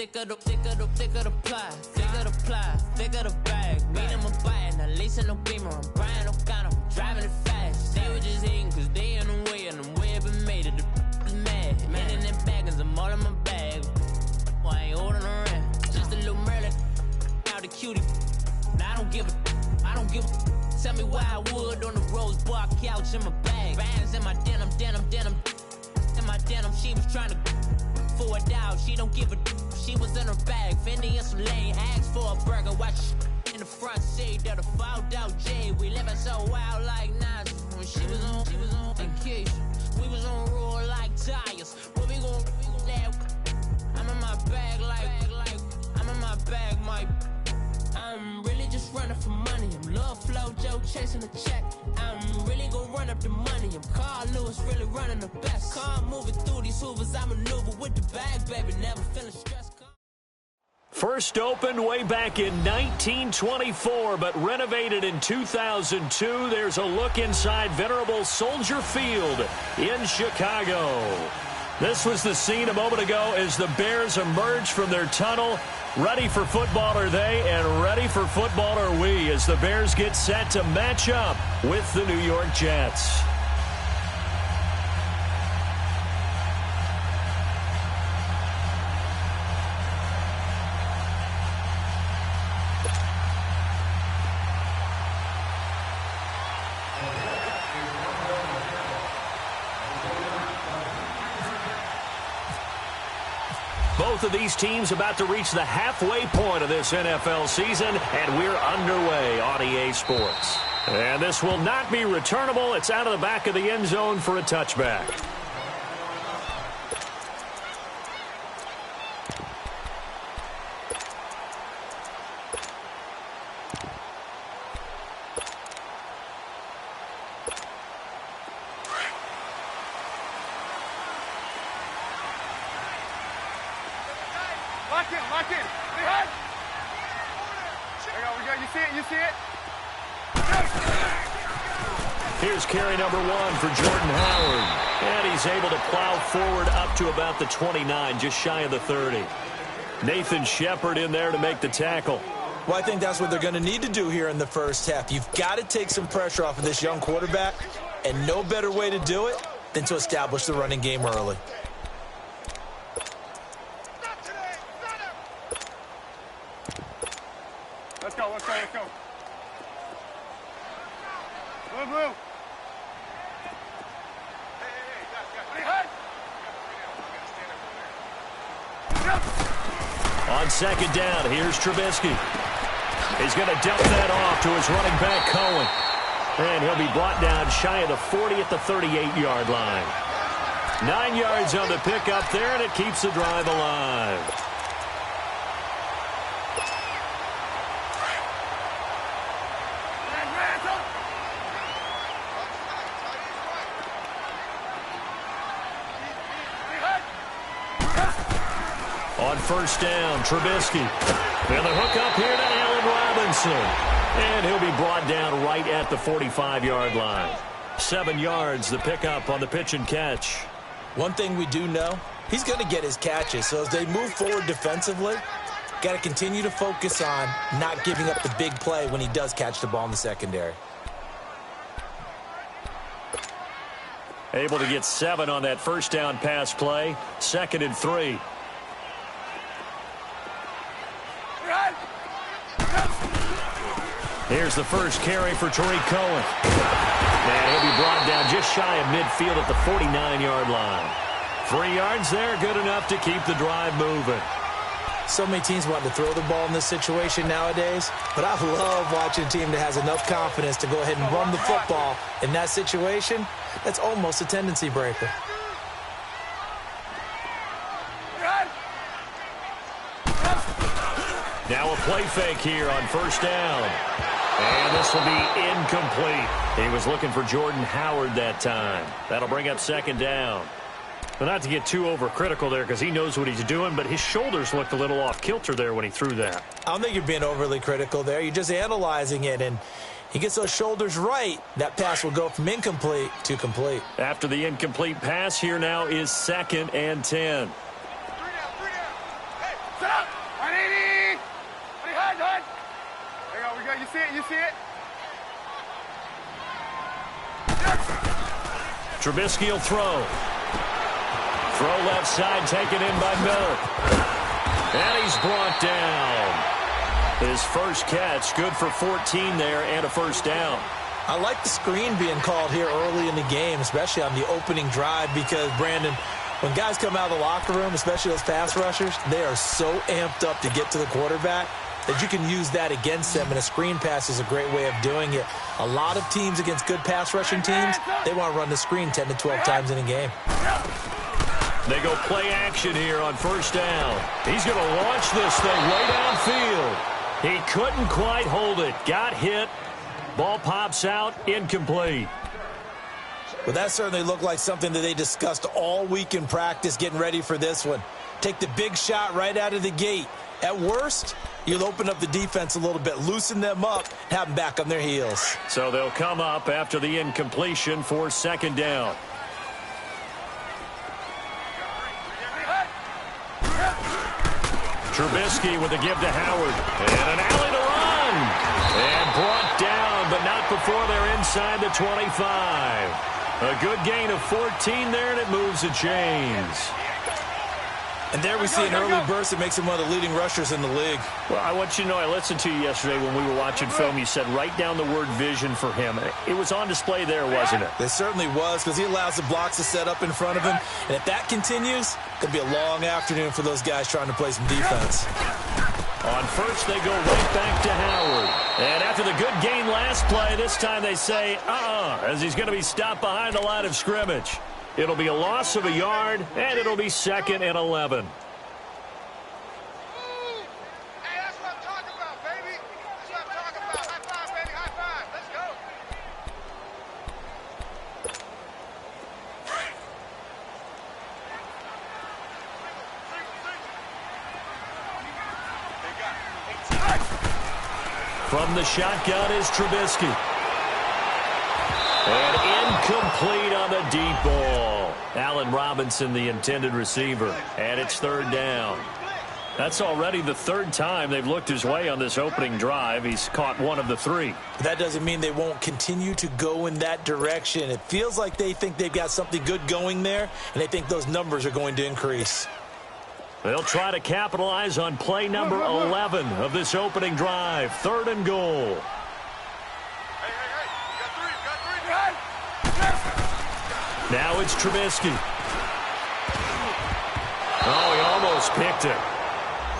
thicker the pie, thicker the bag. Mean I'm a buyer, now lacing no beamer. I'm Brian O'Connor, I'm driving it fast. They were just hating cause they in the way, and I'm way up and made it. The is mad. Man in them baggins, I'm all in my bag. Well, I ain't holding around. Just a little Merlin, out the cutie. Now I don't give a. Tell me why I would on the rose bar couch in my bag. Bands in my denim. In my denim, she was trying to for a doubt. She don't give a. She was in her bag. Fendi and some lane. Asked for a burger. Watch in the front seat of the fouled out J. We living so wild like Nas. When she was on vacation. We was on roll like tires. What we gon' I'm in my bag like I'm in my bag, my. I'm really just running for money. I'm Love Flow Joe chasing the check. I'm really gonna run up the money. I'm Carl Lewis, really running the best. Car moving through these hoovers. I maneuver with the bag, baby. Never feeling stressed. First opened way back in 1924, but renovated in 2002. There's a look inside venerable Soldier Field in Chicago. This was the scene a moment ago as the Bears emerged from their tunnel. Ready for football are they, and ready for football are we as the Bears get set to match up with the New York Jets. Both of these teams about to reach the halfway point of this NFL season, and we're underway on EA Sports. And this will not be returnable. It's out of the back of the end zone for a touchback. Lock in. Behind. There we go. You see it? Here's carry number 1 for Jordan Howard. And he's able to plow forward up to about the 29, just shy of the 30. Nathan Shepard in there to make the tackle. Well, I think that's what they're going to need to do here in the first half. You've got to take some pressure off of this young quarterback, and no better way to do it than to establish the running game early. Let's go. Blue. On second down, here's Trubisky. He's going to dump that off to his running back, Cohen. And he'll be brought down shy of the 40 at the 38-yard line. 9 yards on the pickup there, and it keeps the drive alive. On first down, Trubisky. And the hook up here to Allen Robinson. And he'll be brought down right at the 45-yard line. 7 yards, the pickup on the pitch and catch. One thing we do know, he's going to get his catches. So as they move forward defensively, got to continue to focus on not giving up the big play when he does catch the ball in the secondary. Able to get 7 on that first down pass play. 2nd and 3. Here's the first carry for Tariq Cohen. And he'll be brought down just shy of midfield at the 49-yard line. 3 yards there, good enough to keep the drive moving. So many teams want to throw the ball in this situation nowadays, but I love watching a team that has enough confidence to go ahead and run the football. In that situation, that's almost a tendency breaker. Now a play fake here on first down. And this will be incomplete. He was looking for Jordan Howard that time. That'll bring up 2nd down. But not to get too overcritical there because he knows what he's doing, but his shoulders looked a little off kilter there when he threw that. I don't think you're being overly critical there. You're just analyzing it, and he gets those shoulders right. That pass will go from incomplete to complete. After the incomplete pass, here now is 2nd and 10. Set up. 180. Pretty hard, hard. There you go. We go. You see it? You see it? Trubisky will throw. Throw left side, taken in by Miller. And he's brought down. His first catch, good for 14 there and a first down. I like the screen being called here early in the game, especially on the opening drive, because, Brandon, when guys come out of the locker room, especially those pass rushers, they are so amped up to get to the quarterback that you can use that against them, and a screen pass is a great way of doing it. A lot of teams against good pass rushing teams, they want to run the screen 10 to 12 times in a game. They go play action here on first down. He's going to launch this thing way downfield. He couldn't quite hold it. Got hit. Ball pops out, incomplete. Well, that certainly looked like something that they discussed all week in practice getting ready for this one. Take the big shot right out of the gate. At worst, you'll open up the defense a little bit, loosen them up, have them back on their heels. So they'll come up after the incompletion for second down. Trubisky with a give to Howard. And an alley to run. And brought down, but not before they're inside the 25. A good gain of 14 there, and it moves the chains. And there we see an early burst that makes him one of the leading rushers in the league. Well, I want you to know, I listened to you yesterday when we were watching film. You said write down the word vision for him. It was on display there, wasn't it? It certainly was, because he allows the blocks to set up in front of him. And if that continues, it could be a long afternoon for those guys trying to play some defense. On first, they go right back to Howard. And after the good gain last play, this time they say, as he's going to be stopped behind the line of scrimmage. It'll be a loss of a yard, and it'll be 2nd and 11. Hey, that's what I'm talking about, baby. That's what I'm talking about. High five, baby. High five. Let's go. From the shotgun is Trubisky. And incomplete on the deep ball. Allen Robinson, the intended receiver. And it's third down. That's already the third time they've looked his way on this opening drive. He's caught one of the three. That doesn't mean they won't continue to go in that direction. It feels like they think they've got something good going there, and they think those numbers are going to increase. They'll try to capitalize on play number 11 of this opening drive. 3rd and goal. Now it's Trubisky. Oh, he almost picked it.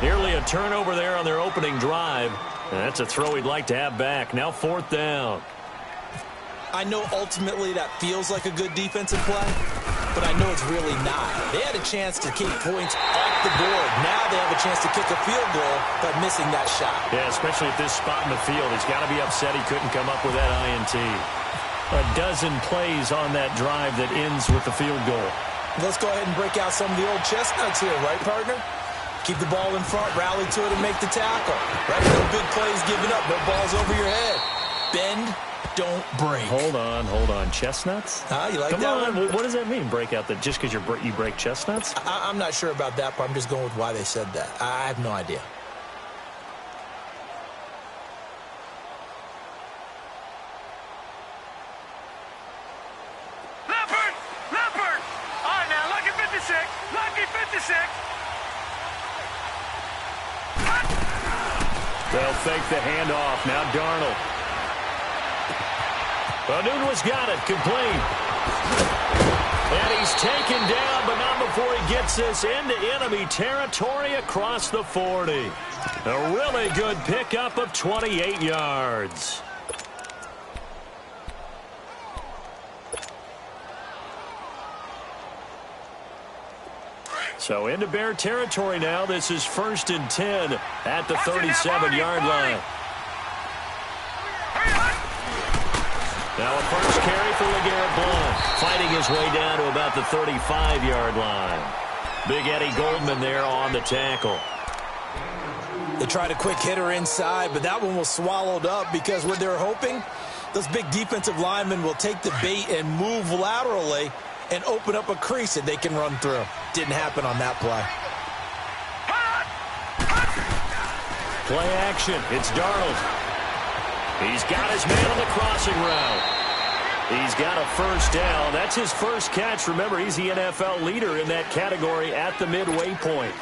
Nearly a turnover there on their opening drive. And that's a throw he'd like to have back. Now 4th down. I know ultimately that feels like a good defensive play, but I know it's really not. They had a chance to keep points off the board. Now they have a chance to kick a field goal by missing that shot. Yeah, especially at this spot in the field. He's got to be upset he couldn't come up with that INT. A dozen plays on that drive that ends with the field goal. Let's go ahead and break out some of the old chestnuts here, right, partner? Keep the ball in front, rally to it, and make the tackle. Right? No big plays given up, no balls over your head. Bend, don't break. Hold on. Chestnuts? You like Come that on. one? What does that mean, break out? That just because you break chestnuts? I'm not sure about that part. I'm just going with why they said that. I have no idea. Leopard! All right, now, lucky 56. Lucky 56. They'll fake the handoff. Now Darnold. Nunez got it. Complete. And he's taken down, but not before he gets this into enemy territory across the 40. A really good pickup of 28 yards. So into Bear territory now. This is 1st and 10 at the 37-yard line. Now a first carry for LeGarrette Blount, fighting his way down to about the 35-yard line. Big Eddie Goldman there on the tackle. They tried a quick hitter inside, but that one was swallowed up because what they're hoping, those big defensive linemen will take the bait and move laterally and open up a crease that they can run through. Didn't happen on that play. Play action. It's Darnold. He's got his man on the crossing route. He's got a first down. That's his first catch. Remember, he's the NFL leader in that category at the midway point.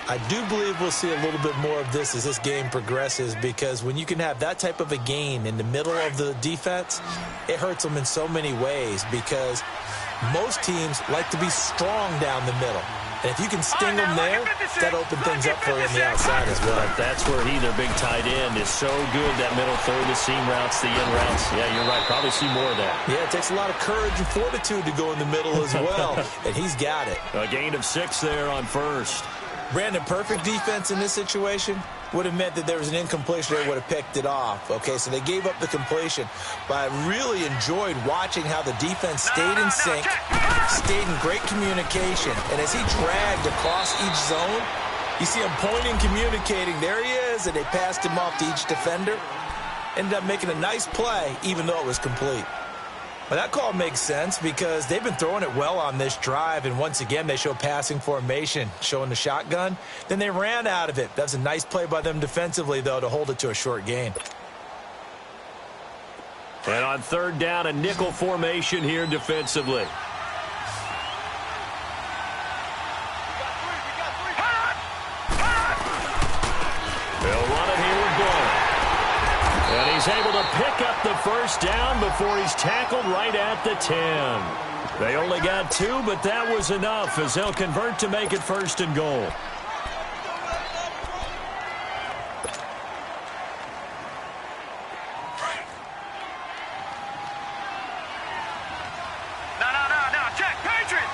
I do believe we'll see a little bit more of this as this game progresses, because when you can have that type of a gain in the middle of the defense, it hurts them in so many ways, because most teams like to be strong down the middle. And if you can sting them there, that opens things up for you on the outside as well. But that's where he, their big tight end, is so good, that middle third, the seam routes, the in routes. Yeah, you're right. Probably see more of that. Yeah, it takes a lot of courage and fortitude to go in the middle as well, and he's got it. A gain of 6 there on first. Brandon, perfect defense in this situation would have meant that there was an incompletion. They would have picked it off. Okay, so they gave up the completion. But I really enjoyed watching how the defense stayed in sync, stayed in great communication. And as he dragged across each zone, you see him pointing, communicating. There he is, and they passed him off to each defender. Ended up making a nice play, even though it was complete. But that call makes sense because they've been throwing it well on this drive, and once again they show passing formation, showing the shotgun. Then they ran out of it. That's a nice play by them defensively, though, to hold it to a short gain. And on third down, a nickel formation here defensively. They'll run it here with Ball. And he's able to pick up the first down before he's tackled right at the 10. They only got 2, but that was enough as they'll convert to make it 1st and goal. No, check, Patriot!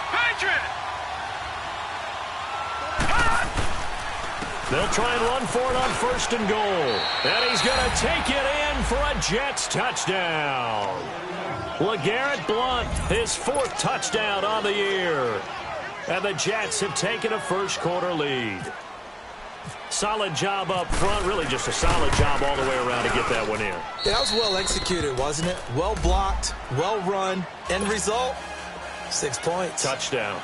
They'll try and run for it on 1st and goal. And he's going to take it in for a Jets touchdown. LeGarrette Blount, his 4th touchdown on the year. And the Jets have taken a first-quarter lead. Solid job up front, really just a solid job all the way around to get that one in. Yeah, that was well executed, wasn't it? Well blocked, well run. End result, 6 points. Touchdown.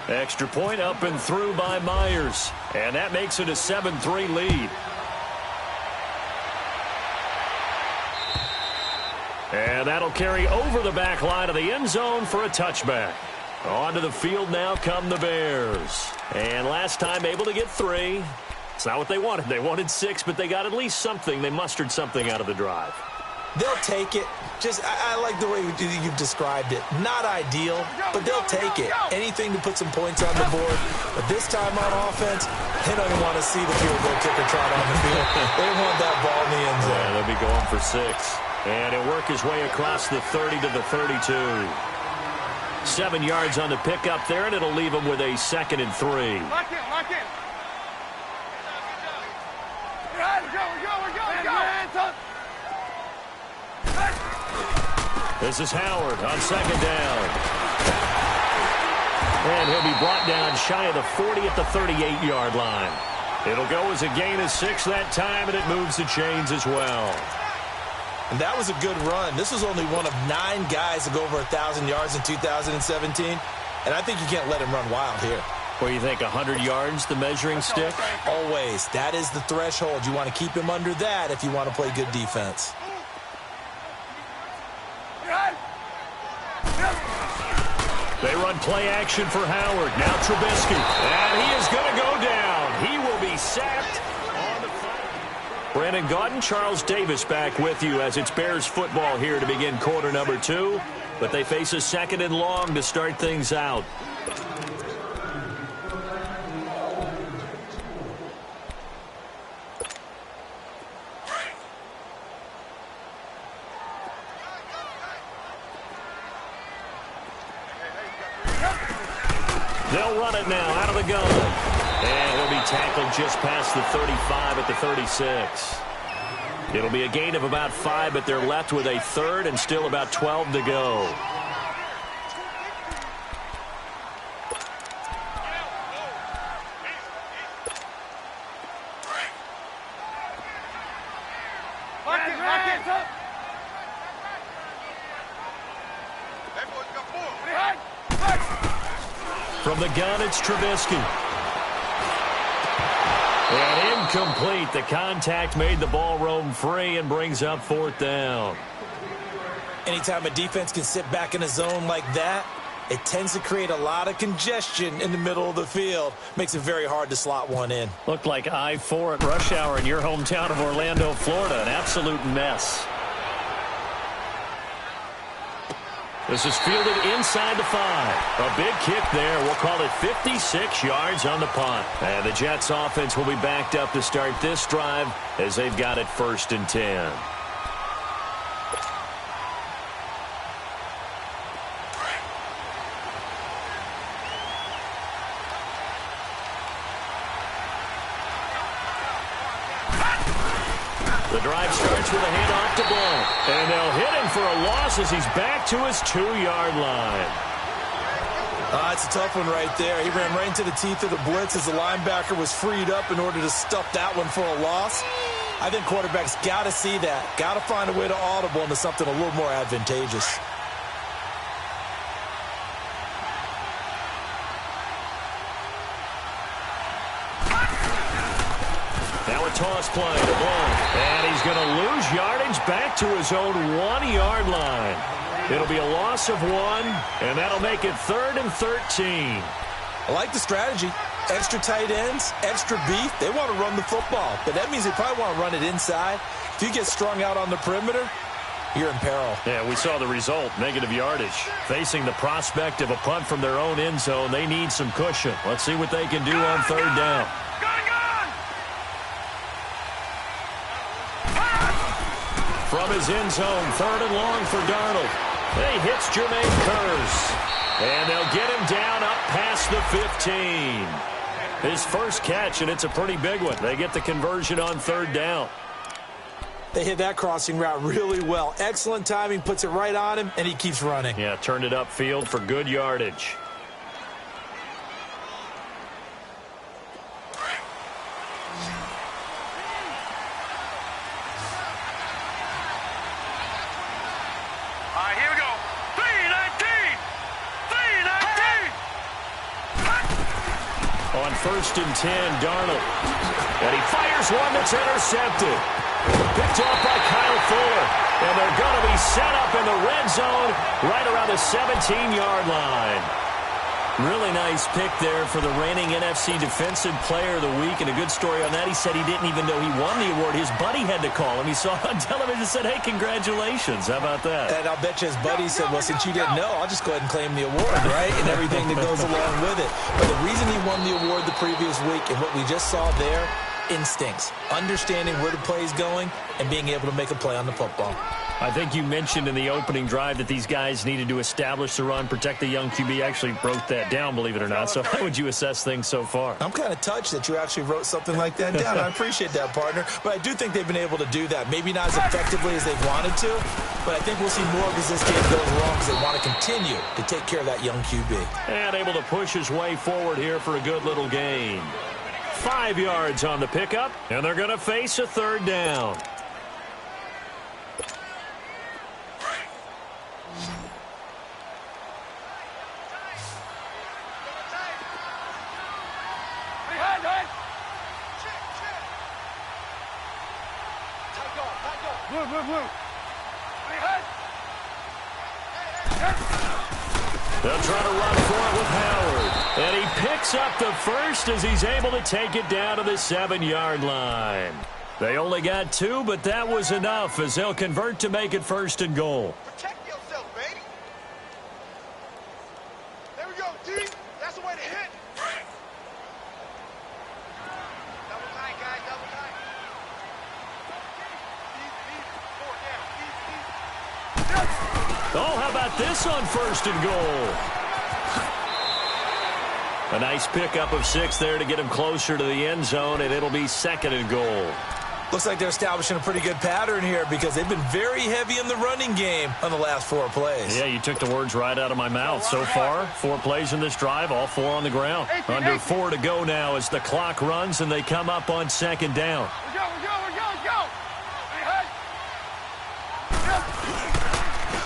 Extra point up and through by Myers. And that makes it a 7-3 lead. And that'll carry over the back line of the end zone for a touchback. Onto the field now come the Bears. And last time able to get 3. It's not what they wanted. They wanted 6, but they got at least something. They mustered something out of the drive. They'll take it. I like the way you've described it. Not ideal, but they'll take it. Anything to put some points on the board. But this time on offense, they don't even want to see the field goal kicker trot on the field. They want that ball in the end zone. Yeah, they'll be going for 6. And he'll work his way across the 30 to the 32. 7 yards on the pickup there, and it'll leave him with a 2nd and 3. Lock in. We're go. This is Howard on 2nd down. And he'll be brought down shy of the 40 at the 38-yard line. It'll go as a gain of 6 that time, and it moves the chains as well. And that was a good run. This was only one of 9 guys to go over 1,000 yards in 2017. And I think you can't let him run wild here. What do you think, 100 yards, the measuring stick? Always. That is the threshold. You want to keep him under that if you want to play good defense. They run play action for Howard. Now Trubisky. And he is going to go down. He will be sacked on the field. Brandon Gaudin, Charles Davis back with you as it's Bears football here to begin quarter number 2. But they face a 2nd and long to start things out. They'll run it now out of the gun. And he'll be tackled just past the 35 at the 36. It'll be a gain of about 5, but they're left with a 3rd and still about 12 to go. From the gun, it's Trubisky. And Incomplete. The contact made the ball roam free and brings up 4th down. Anytime a defense can sit back in a zone like that, it tends to create a lot of congestion in the middle of the field. Makes it very hard to slot one in. Looked like I-4 at rush hour in your hometown of Orlando, Florida. An absolute mess. This is fielded inside the 5. A big kick there. We'll call it 56 yards on the punt. And the Jets offense will be backed up to start this drive as they've got it 1st and 10. The drive starts with a handoff to Ball. And they'll hit him for a loss as he's back to his 2-yard line. It's a tough one right there. He ran right into the teeth of the blitz as the linebacker was freed up in order to stuff that one for a loss. I think quarterbacks got to see that. Got to find a way to audible into something a little more advantageous. Now a toss play to Ball. And he's going to lose yardage back to his own 1-yard line. It'll be a loss of 1, and that'll make it 3rd and 13. I like the strategy. Extra tight ends, extra beef. They want to run the football, but that means they probably want to run it inside. If you get strung out on the perimeter, you're in peril. Yeah, we saw the result, negative yardage. Facing the prospect of a punt from their own end zone, they need some cushion. Let's see what they can do on 3rd down. From his end zone, 3rd and long for Darnold. He hits Jermaine Kearse. And they'll get him down up past the 15. His first catch, and it's a pretty big one. They get the conversion on 3rd down. They hit that crossing route really well. Excellent timing, puts it right on him, and he keeps running. Yeah, turned it upfield for good yardage. On 1st and 10, Darnold. And he fires one that's intercepted. Picked off by Kyle Fuller. And they're going to be set up in the red zone right around the 17-yard line. Really nice pick there for the reigning NFC Defensive Player of the Week. And a good story on that. He said he didn't even know he won the award. His buddy had to call him. He saw it on television and said, hey, congratulations. How about that? And I'll bet you his buddy said, well, since you didn't know, I'll just go ahead and claim the award, right? And everything that goes along with it. But the reason he won the award the previous week and what we just saw there, instincts, understanding where the play is going and being able to make a play on the football. I think you mentioned in the opening drive that these guys needed to establish the run, protect the young QB. Actually wrote that down, believe it or not. So how would you assess things so far? I'm kind of touched that you actually wrote something like that down. I appreciate that, partner. But I do think they've been able to do that. Maybe not as effectively as they wanted to, but I think we'll see more of as this game goes wrong because they want to continue to take care of that young QB. And able to push his way forward here for a good little gain. 5 yards on the pickup, and they're going to face a 3rd down. They'll try to run for it with Howard. And he picks up the first as he's able to take it down to the 7-yard line. They only got 2, but that was enough as they'll convert to make it 1st and goal. Protect yourself, baby. There we go, D. That's the way to hit. Double tight, guys, double tight. Easy, easy. 4 down, easy, easy. Oh, how about this on 1st and goal? A nice pickup of 6 there to get him closer to the end zone, and it'll be 2nd and goal. Looks like they're establishing a pretty good pattern here because they've been very heavy in the running game on the last 4 plays. Yeah, you took the words right out of my mouth. So far, 4 plays in this drive, all 4 on the ground. Under 4 to go now as the clock runs and they come up on 2nd down. Let's go.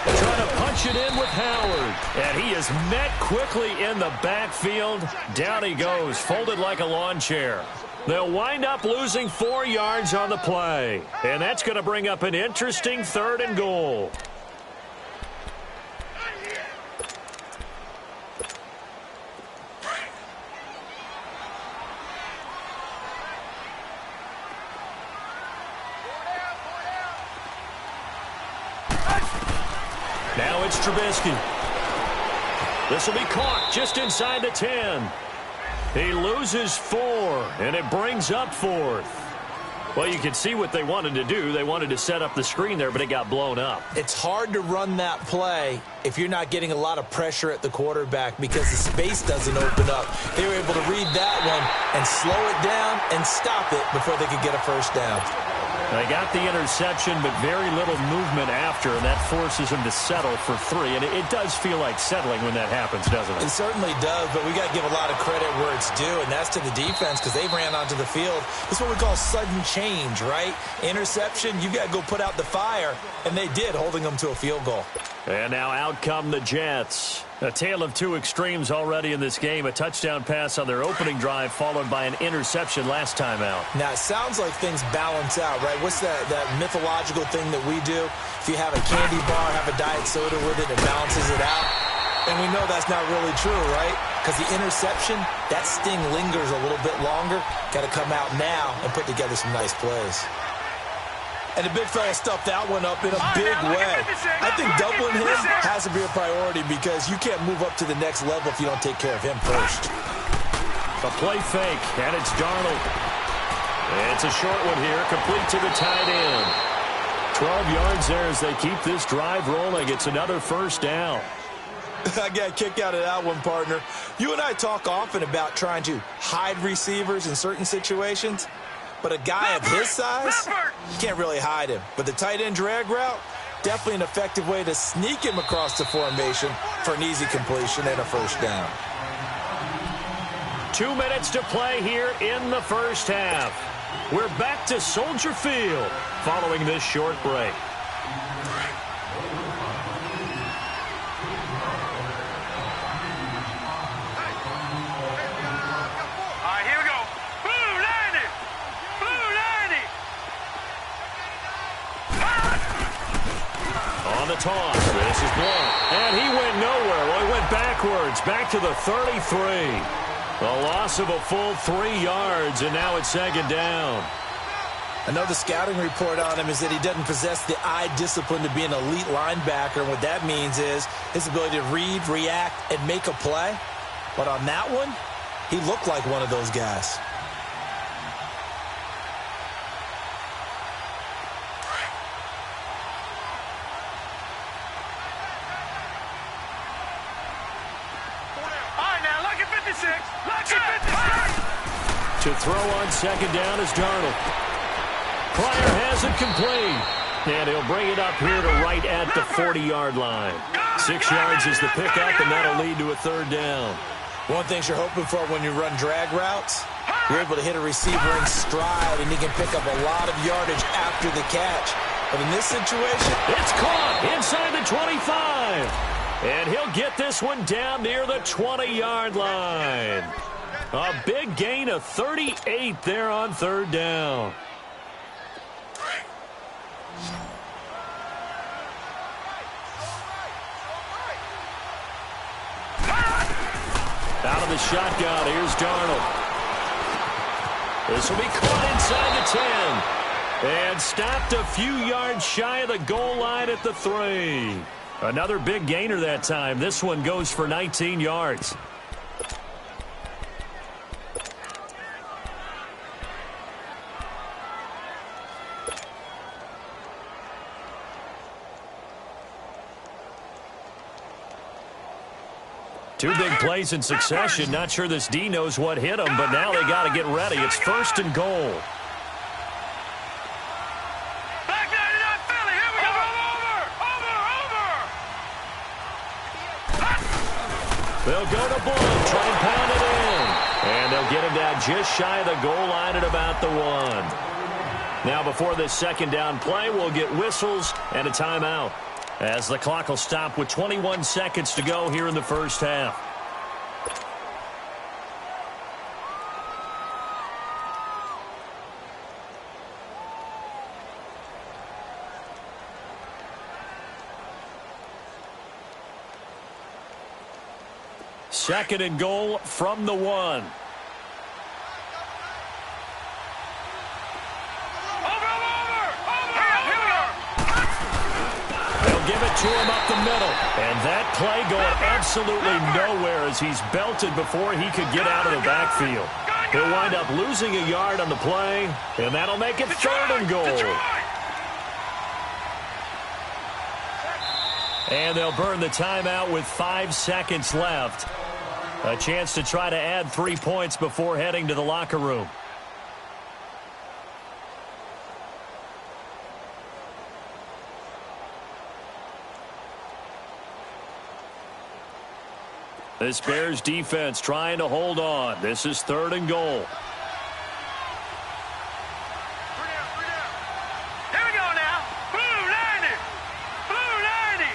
Trying to punch it in with Howard. And he is met quickly in the backfield. Down he goes, folded like a lawn chair. They'll wind up losing 4 yards on the play. And that's going to bring up an interesting 3rd and goal. Now it's Trubisky. This will be caught just inside the 10. He loses 4, and it brings up 4th. Well, you can see what they wanted to do. They wanted to set up the screen there, but it got blown up. It's hard to run that play if you're not getting a lot of pressure at the quarterback because the space doesn't open up. They were able to read that one and slow it down and stop it before they could get a first down. They got the interception, but very little movement after, and that forces them to settle for 3. And it does feel like settling when that happens, doesn't it? It certainly does, but we got to give a lot of credit where it's due, and that's to the defense because they ran onto the field. It's what we call sudden change, right? Interception, you got to go put out the fire, and they did, holding them to a field goal. And now out come the Jets. A tale of 2 extremes already in this game. A touchdown pass on their opening drive followed by an interception last time out. Now, it sounds like things balance out, right? What's that mythological thing that we do? If you have a candy bar, have a diet soda with it, it balances it out. And we know that's not really true, right? Because the interception, that sting lingers a little bit longer. Got to come out now and put together some nice plays. And the big fella stuffed that one up in a big way. I think doubling him has to be a priority because you can't move up to the next level if you don't take care of him first. A play fake, and it's Darnold. It's a short one here, complete to the tight end. 12 yards there as they keep this drive rolling. It's another first down. I got a kick out of that one, partner. You and I talk often about trying to hide receivers in certain situations. But a guy of his size, you can't really hide him. But the tight end drag route, definitely an effective way to sneak him across the formation for an easy completion and a first down. 2 minutes to play here in the first half. We're back to Soldier Field following this short break. Toss. This is blocked. And he went nowhere. Well, he went backwards. Back to the 33. A loss of a full 3 yards, and now it's 2nd down. I know the scouting report on him is that he doesn't possess the eye discipline to be an elite linebacker. And what that means is his ability to read, react, and make a play. But on that one, he looked like one of those guys. To throw on 2nd down is Darnold. Pryor has it complete. And he'll bring it up here to right at the 40-yard line. 6 yards is the pickup, and that'll lead to a 3rd down. One thing you're hoping for when you run drag routes, you're able to hit a receiver in stride, and he can pick up a lot of yardage after the catch. But in this situation, it's caught inside the 25. And he'll get this one down near the 20-yard line. A big gain of 38 there on 3rd down. Out of the shotgun, here's Darnold. This will be caught inside the 10. And stopped a few yards shy of the goal line at the 3. Another big gainer that time. This one goes for 19 yards. Two big plays in succession. Not sure this D knows what hit him, but now they got to get ready. It's 1st and goal. They'll go to Blunt, try and pound it in. And they'll get him down just shy of the goal line at about the 1. Now before this 2nd down play, we'll get whistles and a timeout, as the clock will stop with 21 seconds to go here in the first half. 2 big plays in succession. Not sure this D knows what hit him, but now they got to get ready. It's 1st and goal. They'll go to Blunt, try and pound it in. And they'll get him down just shy of the goal line at about the 1. Now before this 2nd down play, we'll get whistles and a timeout, as the clock will stop with 21 seconds to go here in the first half. 2nd and goal from the 1. They'll give it to him up the middle. And that play going absolutely nowhere as he's belted before he could get out of the backfield. He'll wind up losing a yard on the play, and that'll make it 3rd and goal. And they'll burn the timeout with 5 seconds left. A chance to try to add 3 points before heading to the locker room. This Bears defense trying to hold on. This is 3rd and goal. Here we go now. Blue 90. Blue 90.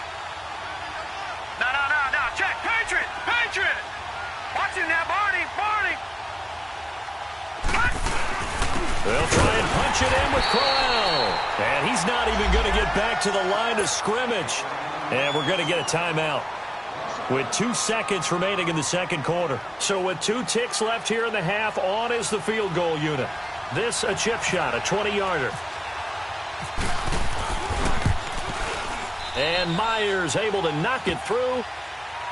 No. Check. Patriot. Watch him now, Barney. They'll try and punch it in with Crowell. And he's not even going to get back to the line of scrimmage. And we're going to get a timeout with 2 seconds remaining in the 2nd quarter. So with 2 ticks left here in the half, on is the field goal unit. This a chip shot, a 20-yarder. And Myers able to knock it through.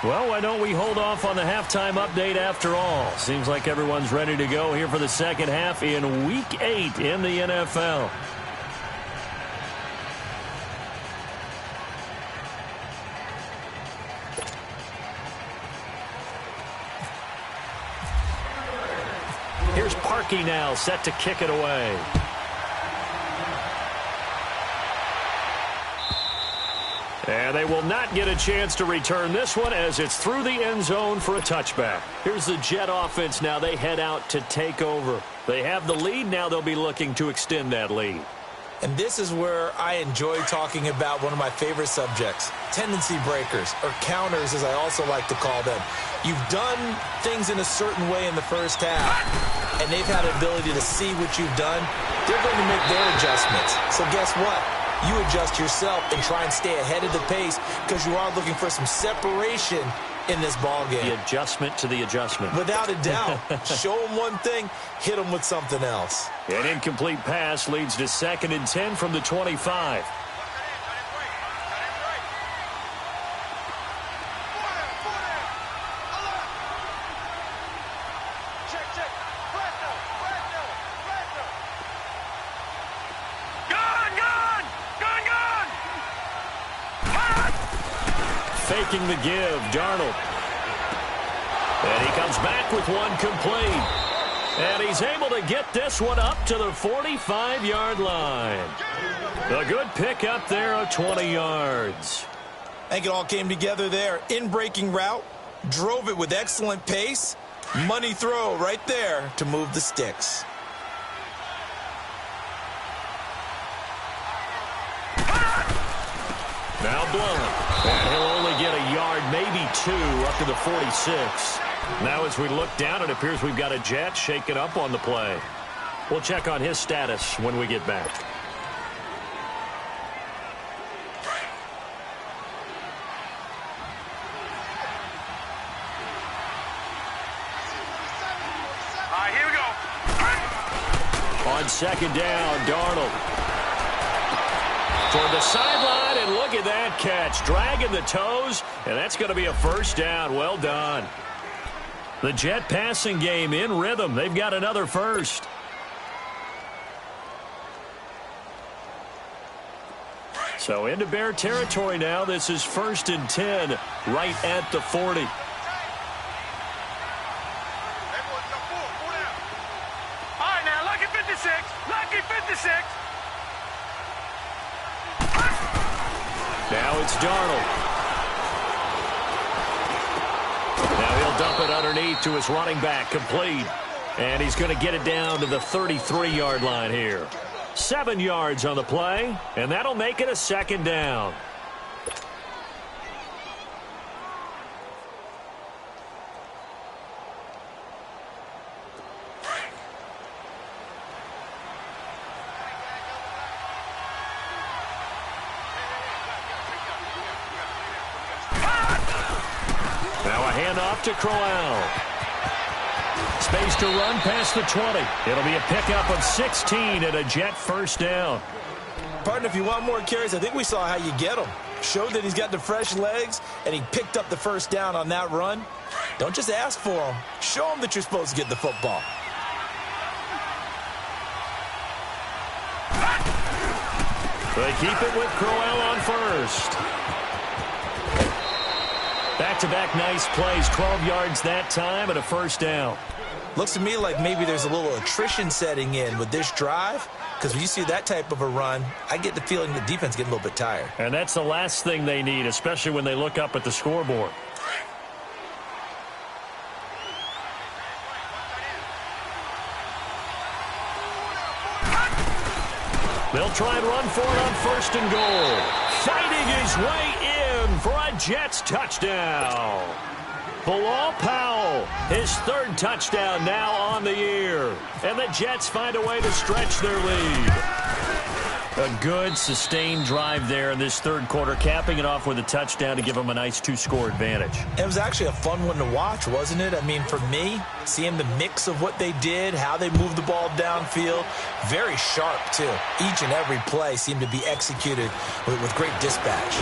Well, why don't we hold off on the halftime update after all? Seems like everyone's ready to go here for the 2nd half in Week 8 in the NFL. Here's Parkey now, set to kick it away. And they will not get a chance to return this one as it's through the end zone for a touchback. Here's the Jet offense now. They head out to take over. They have the lead. Now they'll be looking to extend that lead. And this is where I enjoy talking about one of my favorite subjects, tendency breakers, or counters as I also like to call them. You've done things in a certain way in the first half, and they've had an ability to see what you've done. They're going to make their adjustments. So guess what? You adjust yourself and try and stay ahead of the pace because you are looking for some separation in this ball game. The adjustment to the adjustment. Without a doubt. Show them one thing, hit them with something else. An incomplete pass leads to 2nd and 10 from the 25. Faking the give, Darnold. And he comes back with one complete. And he's able to get this one up to the 45-yard line. A good pick up there of 20 yards. I think it all came together there. In-breaking route, drove it with excellent pace. Money throw right there to move the sticks. Now Blunt. And he'll only get a yard, maybe 2, up to the 46. Now as we look down, it appears we've got a Jet shaken up on the play. We'll check on his status when we get back. All right, here we go. On 2nd down, Darnold. Toward the sideline, and look at that catch. Dragging the toes, and that's going to be a 1st down. Well done. The Jet passing game in rhythm. They've got another 1st. So into Bear territory now. This is 1st and 10, right at the 40. Hey, boys, go full down. All right, now, lucky 56. Lucky 56. Now it's Darnold. Now he'll dump it underneath to his running back, complete. And he's going to get it down to the 33-yard line here. 7 yards on the play, and that'll make it a 2nd down. Now a handoff to Crowell. Space to run past the 20. It'll be a pickup of 16 and a Jet first down. Partner, if you want more carries, I think we saw how you get them. Showed that he's got the fresh legs, and he picked up the first down on that run. Don't just ask for them. Show them that you're supposed to get the football. They keep it with Crowell on first. Back-to-back nice plays, 12 yards that time and a first down. Looks to me like maybe there's a little attrition setting in with this drive, because when you see that type of a run, I get the feeling the defense getting a little bit tired. And that's the last thing they need, especially when they look up at the scoreboard. They'll try and run for it on first and goal. Fighting his way in for a Jets touchdown. Bilal Powell, his third touchdown now on the year. And the Jets find a way to stretch their lead. A good, sustained drive there in this third quarter, capping it off with a touchdown to give them a nice two-score advantage. It was actually a fun one to watch, wasn't it? I mean, for me, seeing the mix of what they did, how they moved the ball downfield, very sharp, too. Each and every play seemed to be executed with great dispatch.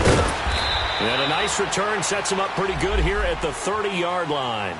And a nice return sets them up pretty good here at the 30-yard line.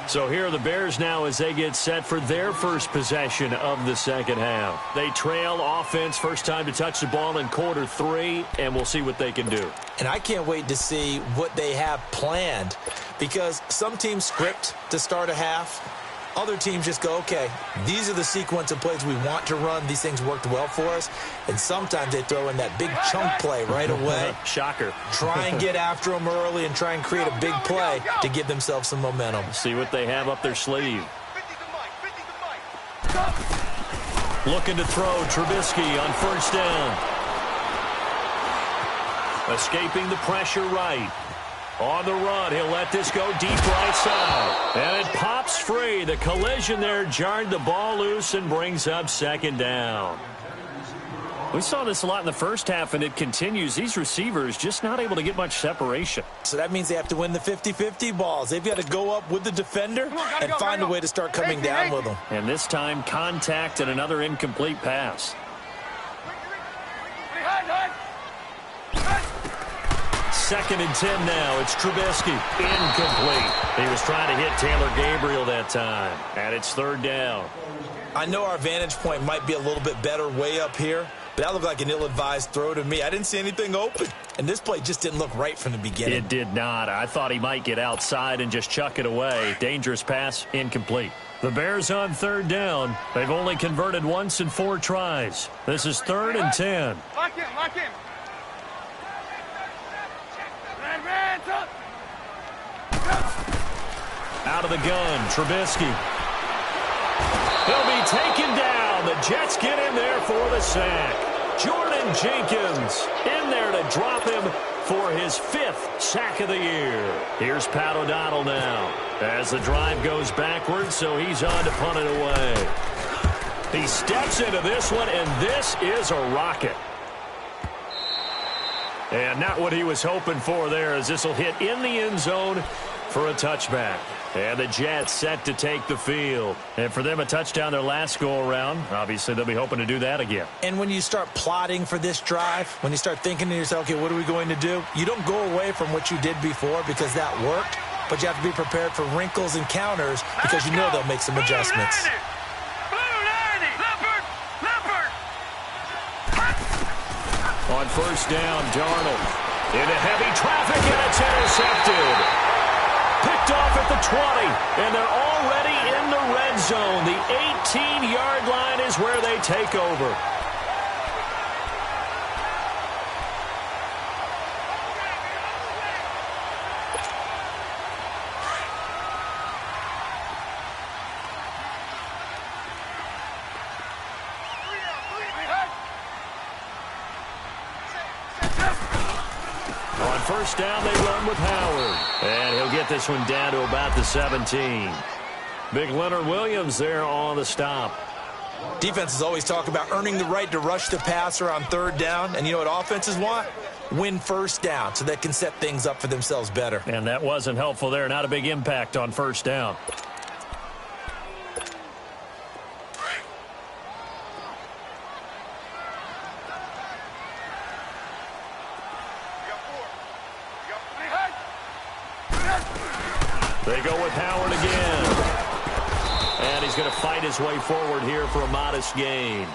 So here are the Bears now as they get set for their first possession of the second half. They trail offense, first time to touch the ball in quarter 3, and we'll see what they can do. And I can't wait to see what they have planned, because some teams script to start a half. Other teams just go, okay, these are the sequence of plays we want to run. These things worked well for us. And sometimes they throw in that big chunk play right away. Shocker. Try and get after them early and try and create a big play to give themselves some momentum. See what they have up their sleeve. Looking to throw Trubisky on first down. Escaping the pressure right. On the run, he'll let this go deep right side. And it pops free. The collision there jarred the ball loose and brings up second down. We saw this a lot in the first half, and it continues. These receivers just not able to get much separation. So that means they have to win the 50-50 balls. They've got to go up with the defender and find a way to start coming down with them. And this time, contact and another incomplete pass. Second and 10 now. It's Trubisky. Incomplete. He was trying to hit Taylor Gabriel that time. And it's third down. I know our vantage point might be a little bit better way up here, but that looked like an ill-advised throw to me. I didn't see anything open. And this play just didn't look right from the beginning. It did not. I thought he might get outside and just chuck it away. Dangerous pass. Incomplete. The Bears on third down. They've only converted once in 4 tries. This is third and 10. Lock in, lock in. Out of the gun, Trubisky. He'll be taken down. The Jets get in there for the sack. Jordan Jenkins in there to drop him for his 5th sack of the year. Here's Pat O'Donnell now as the drive goes backwards, so he's on to punt it away. He steps into this one, and this is a rocket. And not what he was hoping for there, as this will hit in the end zone for a touchback. And the Jets set to take the field. And for them, a touchdown their last go-around. Obviously, they'll be hoping to do that again. And when you start plotting for this drive, when you start thinking to yourself, okay, what are we going to do? You don't go away from what you did before because that worked, but you have to be prepared for wrinkles and counters because you know they'll make some adjustments. On first down, Darnold into heavy traffic, and it's intercepted. Picked off at the 20, and they're already in the red zone. The 18-yard line is where they take over. First down, they run with Howard. And he'll get this one down to about the 17. Big Leonard Williams there on the stop. Defenses always talk about earning the right to rush the passer on third down. And you know what offenses want? Win first down so they can set things up for themselves better. And that wasn't helpful there. Not a big impact on first down. They go with Howard again. And he's going to fight his way forward here for a modest gain.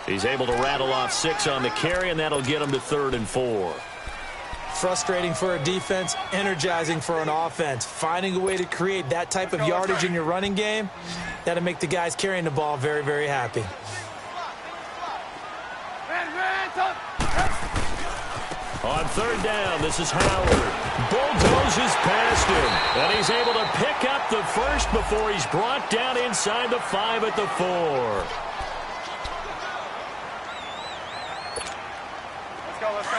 He's able to rattle off 6 on the carry, and that'll get him to 3rd and 4. Frustrating for a defense, energizing for an offense. Finding a way to create that type of yardage in your running game, that'll make the guys carrying the ball very, very happy. On 3rd down, this is Howard. Bulldozes past him, and he's able to pick up the first before he's brought down inside the 5 at the 4. Let's go, let's go.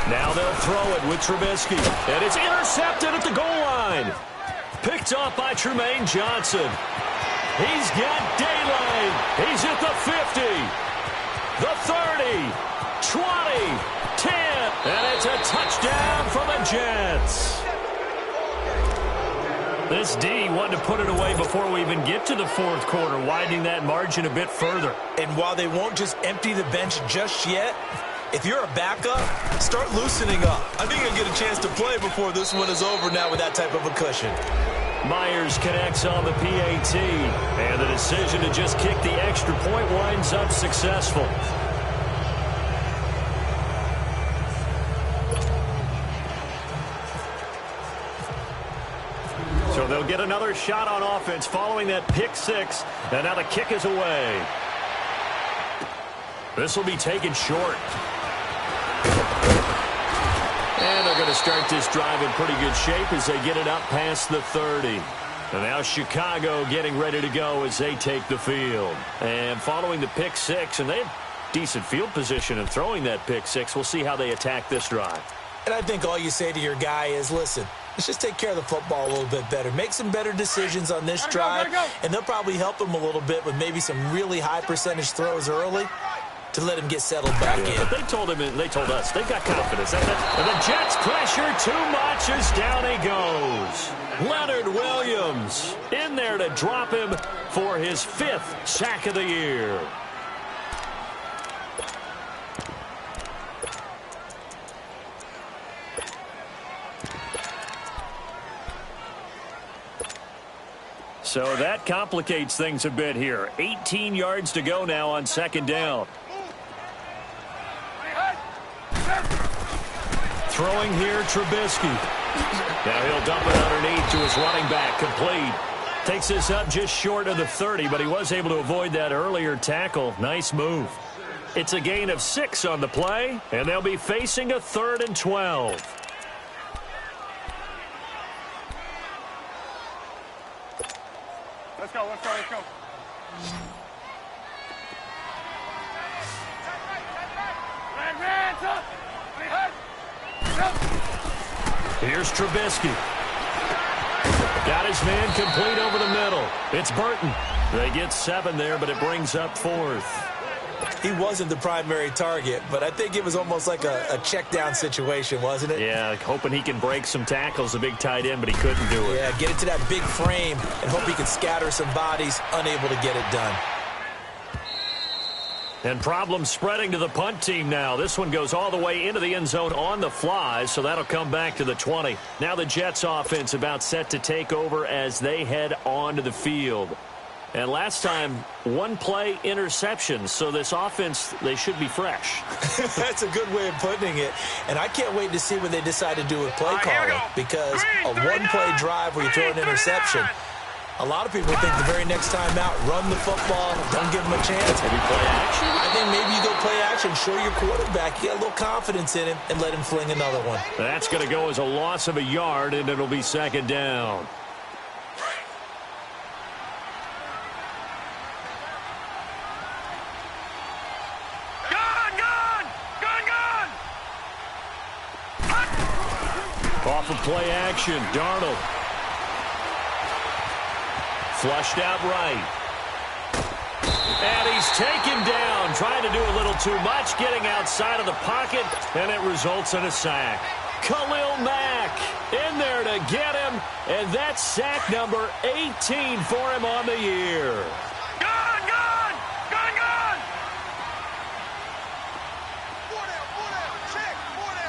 Now they'll throw it with Trubisky, and it's intercepted at the goal line. Picked off by Tremaine Johnson. He's got daylight. He's at the 50, the 30, 20, 10, and it's a touchdown for the Jets. This D wanted to put it away before we even get to the 4th quarter, widening that margin a bit further. And while they won't just empty the bench just yet, if you're a backup, start loosening up. I think you'll get a chance to play before this one is over now with that type of a cushion. Myers connects on the PAT, and the decision to just kick the extra point winds up successful. So they'll get another shot on offense following that pick 6, and now the kick is away. This will be taken short. And they're going to start this drive in pretty good shape as they get it up past the 30. And now Chicago getting ready to go as they take the field. And following the pick 6, and they have decent field position in throwing that pick 6. We'll see how they attack this drive. And I think all you say to your guy is, listen, let's just take care of the football a little bit better. Make some better decisions on this drive, and they'll probably help him a little bit with maybe some really high percentage throws early to let him get settled back in. But they told him, and they told us, they've got confidence. And the Jets pressure too much as down he goes. Leonard Williams in there to drop him for his 5th sack of the year. So that complicates things a bit here. 18 yards to go now on 2nd down. Throwing here, Trubisky. Now he'll dump it underneath to his running back, complete. Takes this up just short of the 30, but he was able to avoid that earlier tackle. Nice move. It's a gain of 6 on the play, and they'll be facing a 3rd and 12. Let's go, let's go, let's go. Here's Trubisky. Got his man complete over the middle. It's Burton. They get 7 there, but it brings up 4th. He wasn't the primary target, but I think it was almost like a check down situation, wasn't it? Yeah, hoping he can break some tackles, a big tight end, but he couldn't do it. Yeah, get it to that big frame and hope he can scatter some bodies, unable to get it done. And problems spreading to the punt team now. This one goes all the way into the end zone on the fly, so that'll come back to the 20. Now the Jets offense about set to take over as they head onto the field. And last time, 1 play interception, so this offense, they should be fresh. That's a good way of putting it. And I can't wait to see what they decide to do with play calling, because a 1-play drive where you throw an interception, a lot of people think the very next time out, run the football, don't give them a chance. Maybe play action? I think maybe you go play action, show your quarterback, you got a little confidence in him, and let him fling another one. That's going to go as a loss of a yard, and it'll be 2nd down. Off of play action, Darnold. Flushed out right. And he's taken down, trying to do a little too much, getting outside of the pocket, and it results in a sack. Khalil Mack in there to get him, and that's sack number 18 for him on the year. Gone!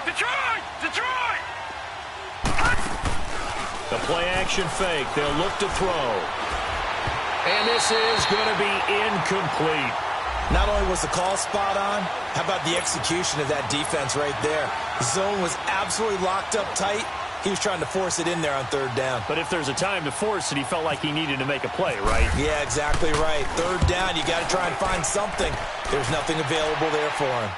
Detroit! The play-action fake. They'll look to throw. And this is going to be incomplete. Not only was the call spot on, how about the execution of that defense right there? The zone was absolutely locked up tight. He was trying to force it in there on third down. But if there's a time to force it, he felt like he needed to make a play, right? Yeah, exactly right. Third down, you got to try and find something. There's nothing available there for him.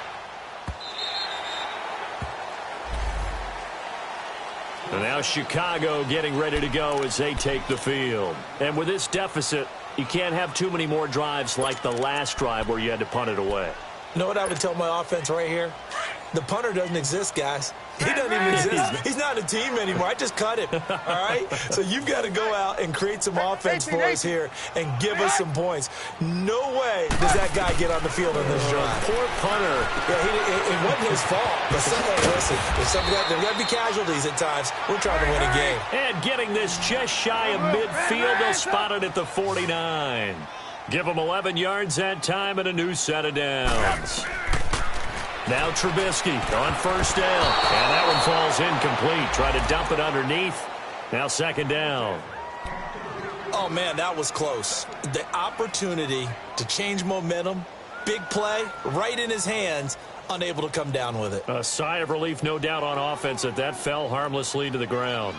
And now Chicago getting ready to go as they take the field. And with this deficit, you can't have too many more drives like the last drive where you had to punt it away. You know what I would tell my offense right here? The punter doesn't exist, guys. He doesn't even exist. He's not a team anymore. I just cut him, all right? So you've got to go out and create some offense for us here and give us some points. No way does that guy get on the field on this drive. Poor punter. Yeah, it wasn't his fault. But listen, there's got to be casualties at times. We're trying to win a game. And getting this just shy of midfield, they'll spot it at the 49. Give them 11 yards that time and a new set of downs. Now Trubisky on first down. And that one falls incomplete. Try to dump it underneath. Now second down. Oh, man, that was close. The opportunity to change momentum, big play, right in his hands, unable to come down with it. A sigh of relief, no doubt, on offense that fell harmlessly to the ground.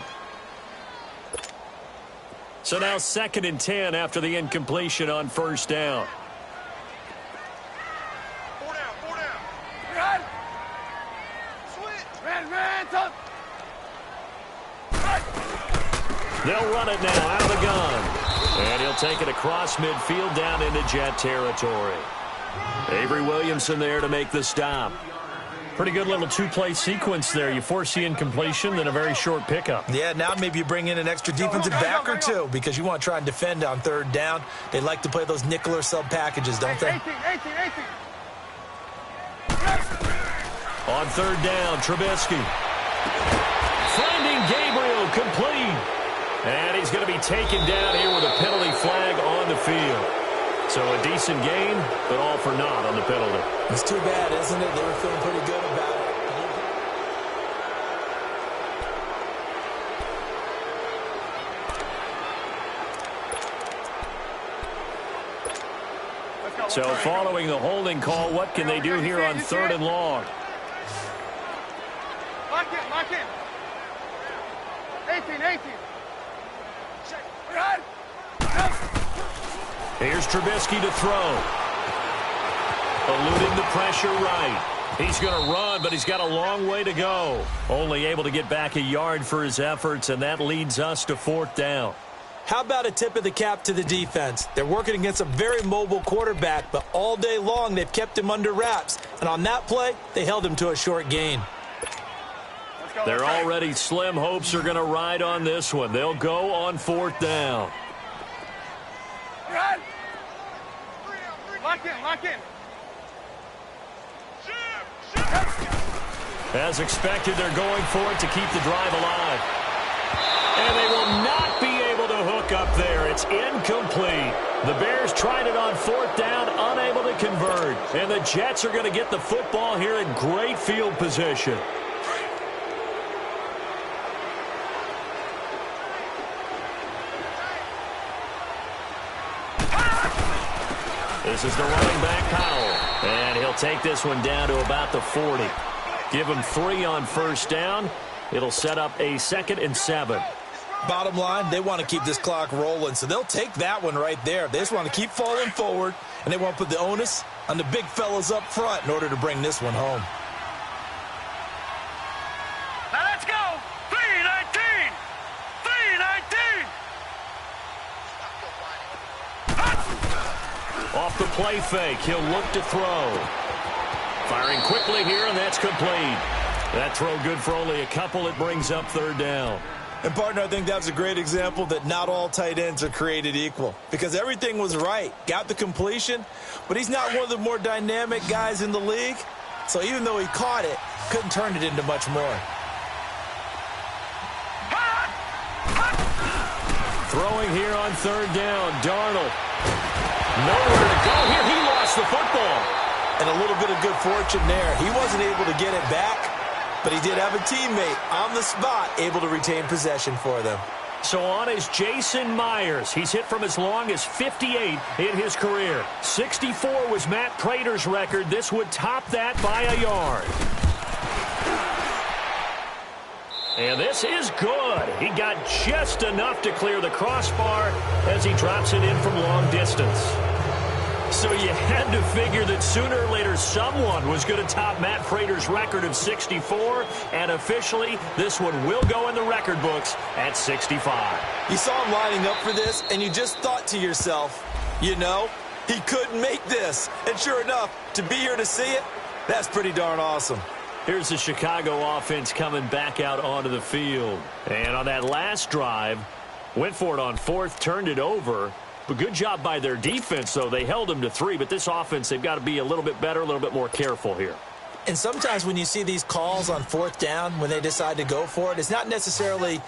So now 2nd and 10 after the incompletion on first down. They'll run it now out of the gun. And he'll take it across midfield down into Jet territory. Avery Williamson there to make the stop. Pretty good little two-play sequence there. You force the incompletion, then a very short pickup. Yeah, now maybe you bring in an extra defensive back or two because you want to try and defend on third down. They like to play those nickel or sub packages, don't they? 18. On third down, Trubisky. Finding Gabriel complete. And he's going to be taken down here with a penalty flag on the field. So a decent game, but all for naught on the penalty. It's too bad, isn't it? They were feeling pretty good about it. So following the holding call, what can they do here on third and long? Lock in. 18. Here's Trubisky to throw. Eluding the pressure right. He's going to run, but he's got a long way to go. Only able to get back a yard for his efforts, and that leads us to 4th down. How about a tip of the cap to the defense? They're working against a very mobile quarterback, but all day long they've kept him under wraps. And on that play, they held him to a short gain. Their already slim hopes are going to ride on this one. They'll go on 4th down. Lock in. As expected, they're going for it to keep the drive alive. And they will not be able to hook up there. It's incomplete. The Bears tried it on 4th down, unable to convert. And the Jets are going to get the football here in great field position. This is the running back, Powell. And he'll take this one down to about the 40. Give him 3 on first down. It'll set up a 2nd and 7. Bottom line, they want to keep this clock rolling, so they'll take that one right there. They just want to keep falling forward, and they want to put the onus on the big fellas up front in order to bring this one home. Now let's go. 3-19. Off the play fake, he'll look to throw. Firing quickly here, and that's complete. That throw good for only a couple. It brings up third down. And, partner, I think that was a great example that not all tight ends are created equal because everything was right. Got the completion, but he's not one of the more dynamic guys in the league. So even though he caught it, couldn't turn it into much more. Throwing here on third down, Darnold. Nowhere to go here. He lost the football. And a little bit of good fortune there. He wasn't able to get it back, but he did have a teammate on the spot able to retain possession for them. So on is Jason Myers. He's hit from as long as 58 in his career. 64 was Matt Prater's record. This would top that by a yard. And this is good. He got just enough to clear the crossbar as he drops it in from long distance. So you had to figure that sooner or later someone was going to top Matt Prater's record of 64, and officially this one will go in the record books at 65. You saw him lining up for this, and you just thought to yourself, you know, he couldn't make this. And sure enough, to be here to see it, that's pretty darn awesome. Here's the Chicago offense coming back out onto the field. And on that last drive, went for it on fourth, turned it over. But good job by their defense, though. They held them to 3, but this offense, they've got to be a little bit better, a little bit more careful here. And sometimes when you see these calls on fourth down, when they decide to go for it, it's not necessarily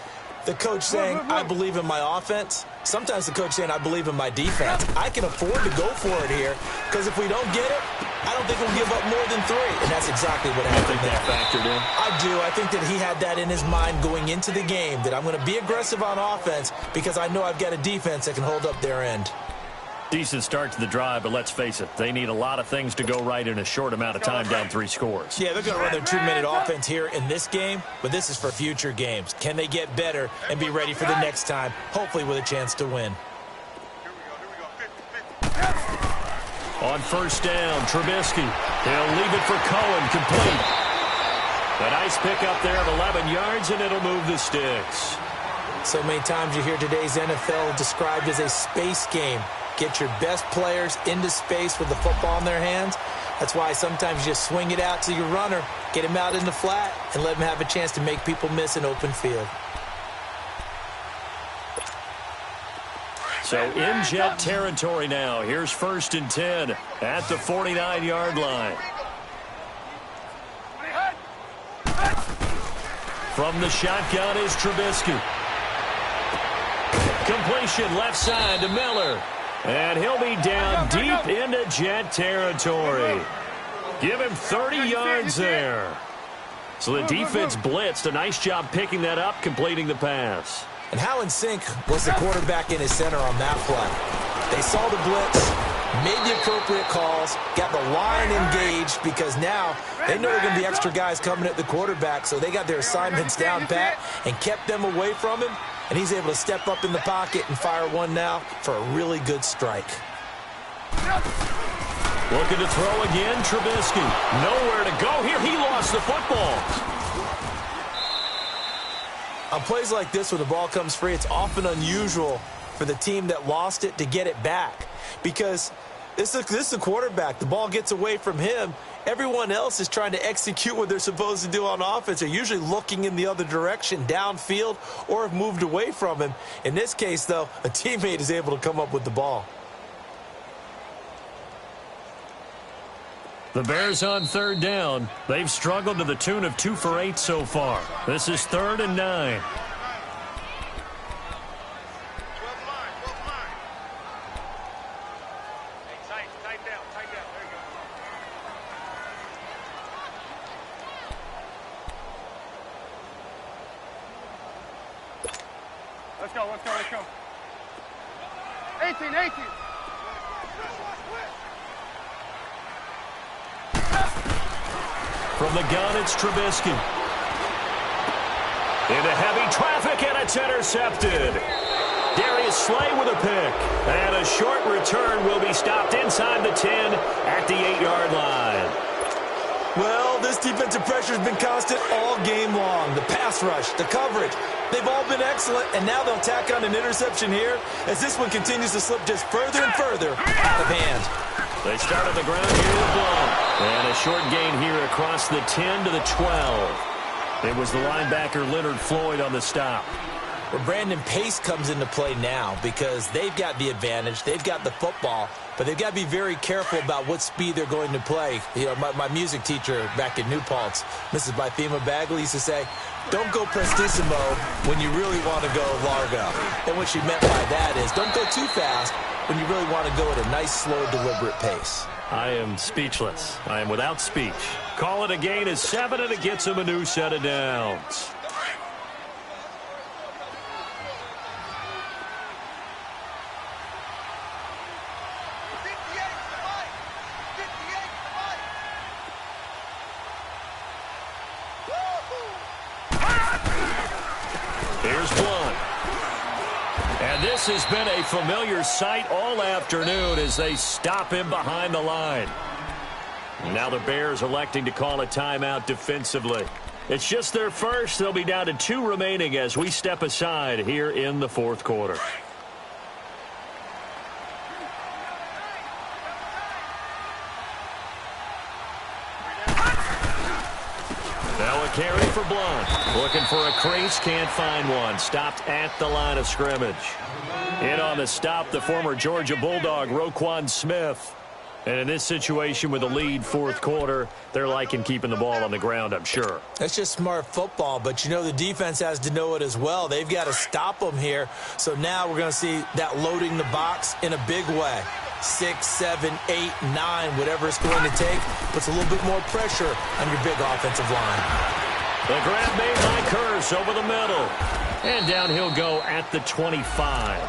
the coach saying, I believe in my offense. Sometimes the coach saying, I believe in my defense. I can afford to go for it here because if we don't get it, I don't think we'll give up more than 3. And that's exactly what happened there. That factored in? I do. I think that he had that in his mind going into the game, that I'm going to be aggressive on offense because I know I've got a defense that can hold up their end. Decent start to the drive, but let's face it, they need a lot of things to go right in a short amount of time, down 3 scores. Yeah, they're going to run their 2-minute offense here in this game, but this is for future games. Can they get better and be ready for the next time, hopefully with a chance to win? On first down, Trubisky. He'll leave it for Cohen, complete. A nice pickup there of 11 yards, and it'll move the sticks. So many times you hear today's NFL described as a space game. Get your best players into space with the football in their hands. That's why sometimes you just swing it out to your runner, get him out in the flat, and let him have a chance to make people miss an open field. So in Jet territory now. Here's 1st and 10 at the 49-yard line. From the shotgun is Trubisky. Completion left side to Miller. And he'll be down deep into Jet territory. Give him 30 yards there. So the defense blitzed. A nice job picking that up, completing the pass. And how in sync was the quarterback in his center on that play? They saw the blitz, made the appropriate calls, got the line engaged because now they know there are going to be extra guys coming at the quarterback, so they got their assignments down pat and kept them away from him. And he's able to step up in the pocket and fire one now for a really good strike. Looking to throw again, Trubisky. Nowhere to go here. He lost the football. On plays like this where the ball comes free, it's often unusual for the team that lost it to get it back. Because this is a quarterback. The ball gets away from him. Everyone else is trying to execute what they're supposed to do on offense. They're usually looking in the other direction, downfield, or have moved away from him. In this case, though, a teammate is able to come up with the ball. The Bears on third down. They've struggled to the tune of 2 for 8 so far. This is 3rd and 9. Let's go. 18. From the gun, it's Trubisky. Into heavy traffic, and it's intercepted. Darius Slay with a pick. And a short return will be stopped inside the 10 at the 8-yard line. Well, this defensive pressure has been constant all game long. The pass rush, the coverage, they've all been excellent, and now they'll tack on an interception here as this one continues to slip just further and further out of hand. They start on the ground here with Blount. And a short gain here across the 10 to the 12. It was the linebacker Leonard Floyd on the stop. Well, Brandon, pace comes into play now because they've got the advantage. They've got the football, but they've got to be very careful about what speed they're going to play. You know, my music teacher back in New Paltz, Mrs. Bythema Bagley, used to say, don't go prestissimo when you really want to go largo. And what she meant by that is don't go too fast when you really want to go at a nice, slow, deliberate pace. I am speechless. I am without speech. Call it a gain of 7, and it gets him a new set of downs. Here's Blunt. And this has been a familiar sight all afternoon as they stop him behind the line. Now the Bears electing to call a timeout defensively. It's just their first. They'll be down to 2 remaining as we step aside here in the fourth quarter. Now a carry for Blunt. Looking for a crease, can't find one. Stopped at the line of scrimmage. In on the stop, the former Georgia Bulldog, Roquan Smith. And in this situation with a lead fourth quarter, they're liking keeping the ball on the ground, I'm sure. That's just smart football, but you know the defense has to know it as well. They've got to stop them here. So now we're going to see that loading the box in a big way. 6, 7, 8, 9, whatever it's going to take, puts a little bit more pressure on your big offensive line. The grab made by Curse over the middle. And down he'll go at the 25.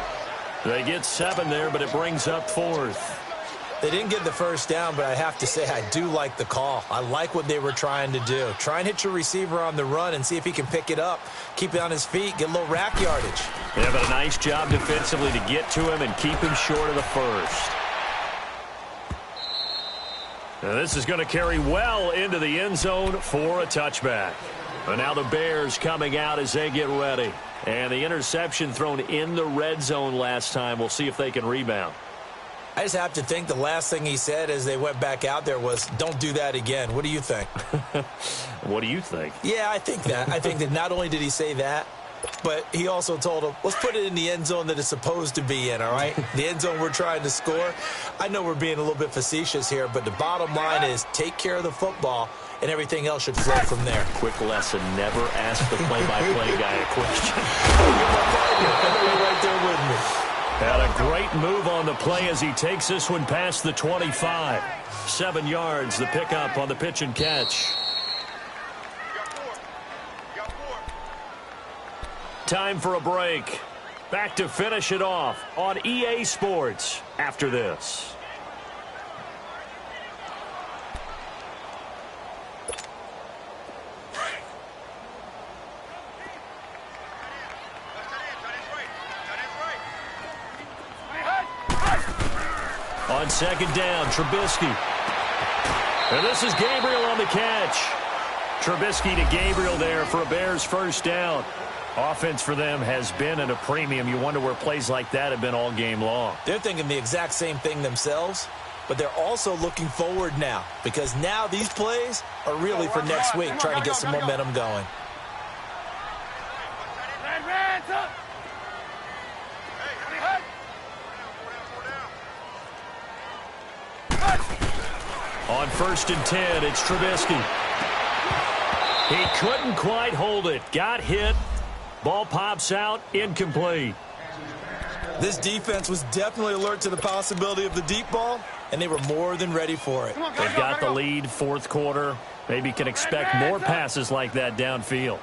They get 7 there, but it brings up 4th. They didn't get the first down, but I have to say I do like the call. I like what they were trying to do. Try and hit your receiver on the run and see if he can pick it up. Keep it on his feet, get a little rack yardage. Yeah, but a nice job defensively to get to him and keep him short of the first. Now this is going to carry well into the end zone for a touchback. And now the Bears coming out as they get ready. And the interception thrown in the red zone last time. We'll see if they can rebound. I just have to think the last thing he said as they went back out there was, don't do that again. What do you think? What do you think? Yeah, I think that. I think that not only did he say that, but he also told him, let's put it in the end zone that it's supposed to be in, all right? The end zone we're trying to score. I know we're being a little bit facetious here, but the bottom line is take care of the football, and everything else should flow from there. Quick lesson, never ask the play-by-play guy a question. You're right there with me. Had a great move on the play as he takes this one past the 25. 7 yards, the pickup on the pitch and catch. Time for a break. Back to finish it off on EA Sports after this. On second down, Trubisky. And this is Gabriel on the catch. Trubisky to Gabriel there for a Bears first down. Offense for them has been at a premium. You wonder where plays like that have been all game long. They're thinking the exact same thing themselves, but they're also looking forward now because now these plays are really for next week, trying to get some momentum going. On 1st and 10, it's Trubisky. He couldn't quite hold it. Got hit. Ball pops out. Incomplete. This defense was definitely alert to the possibility of the deep ball, and they were more than ready for it. They've got the lead, fourth quarter. Maybe can expect more passes like that downfield.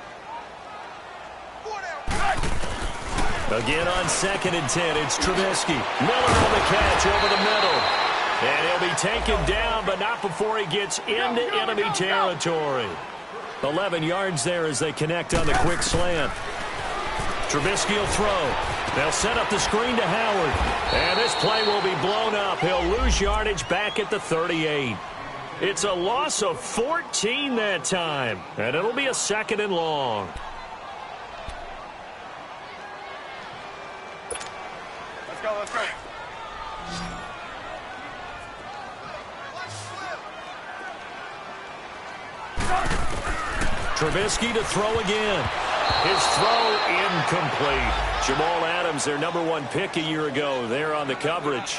Again on 2nd and 10, it's Trubisky. Miller on the catch over the middle. And he'll be taken down, but not before he gets into enemy territory. 11 yards there as they connect on the quick slant. Trubisky will throw. They'll set up the screen to Howard. And this play will be blown up. He'll lose yardage back at the 38. It's a loss of 14 that time. And it'll be a 2nd and long. Let's go, let's go. Trubisky to throw again. His throw incomplete. Jamal Adams, their #1 pick a year ago, there on the coverage.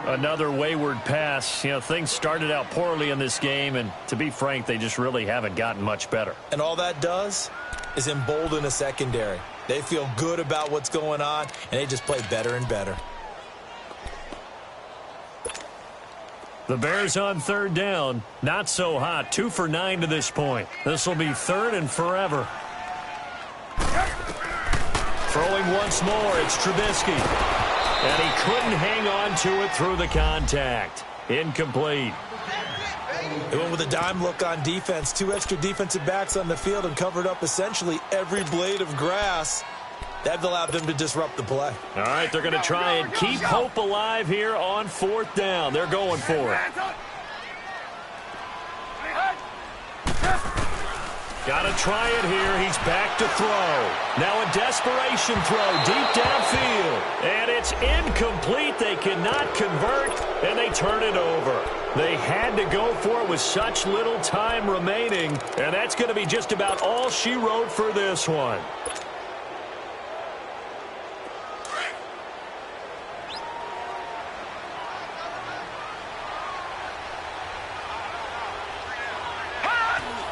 Another wayward pass. You know, things started out poorly in this game, and to be frank, they just really haven't gotten much better. And all that does is embolden a secondary. They feel good about what's going on, and they just play better and better. The Bears on 3rd down. Not so hot. 2 for 9 to this point. This will be 3rd and forever. Throwing once more, it's Trubisky. And he couldn't hang on to it through the contact. Incomplete. They went with a dime look on defense. 2 extra defensive backs on the field and covered up essentially every blade of grass. That allowed them to disrupt the play. All right, they're going to try and keep hope alive here on 4th down. They're going for it. Got to try it here. He's back to throw. Now a desperation throw deep downfield. And it's incomplete. They cannot convert, and they turn it over. They had to go for it with such little time remaining, and that's going to be just about all she wrote for this one.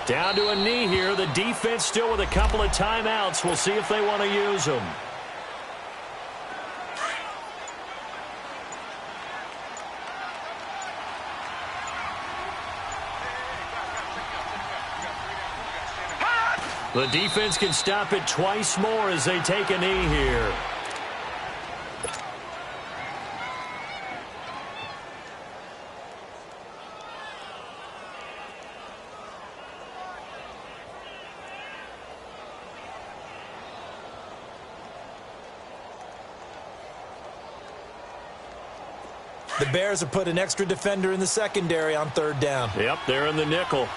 Down to a knee here. The defense still with a couple of timeouts. We'll see if they want to use them. The defense can stop it twice more as they take a knee here. The Bears have put an extra defender in the secondary on 3rd down. Yep, they're in the nickel.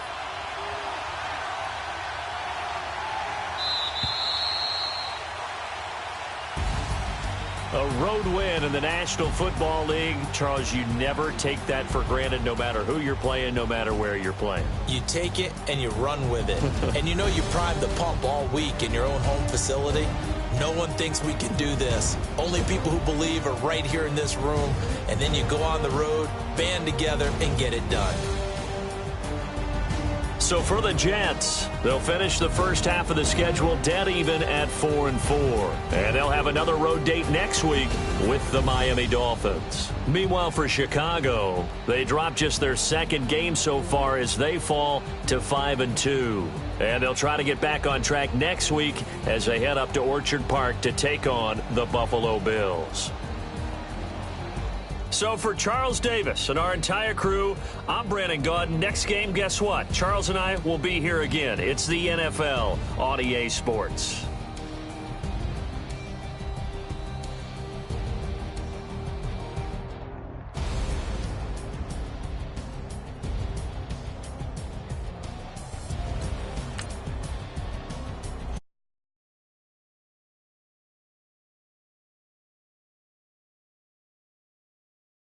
A road win in the National Football League. Charles, you never take that for granted no matter who you're playing, no matter where you're playing. You take it and you run with it. And you know you primed the pump all week in your own home facility. No one thinks we can do this. Only people who believe are right here in this room. And then you go on the road, band together, and get it done. So for the Jets, they'll finish the first half of the schedule dead even at 4-4. And they'll have another road date next week with the Miami Dolphins. Meanwhile, for Chicago, they dropped just their 2nd game so far as they fall to 5-2. And they'll try to get back on track next week as they head up to Orchard Park to take on the Buffalo Bills. So for Charles Davis and our entire crew, I'm Brandon Gaudin. Next game, guess what? Charles and I will be here again. It's the NFL on EA Sports.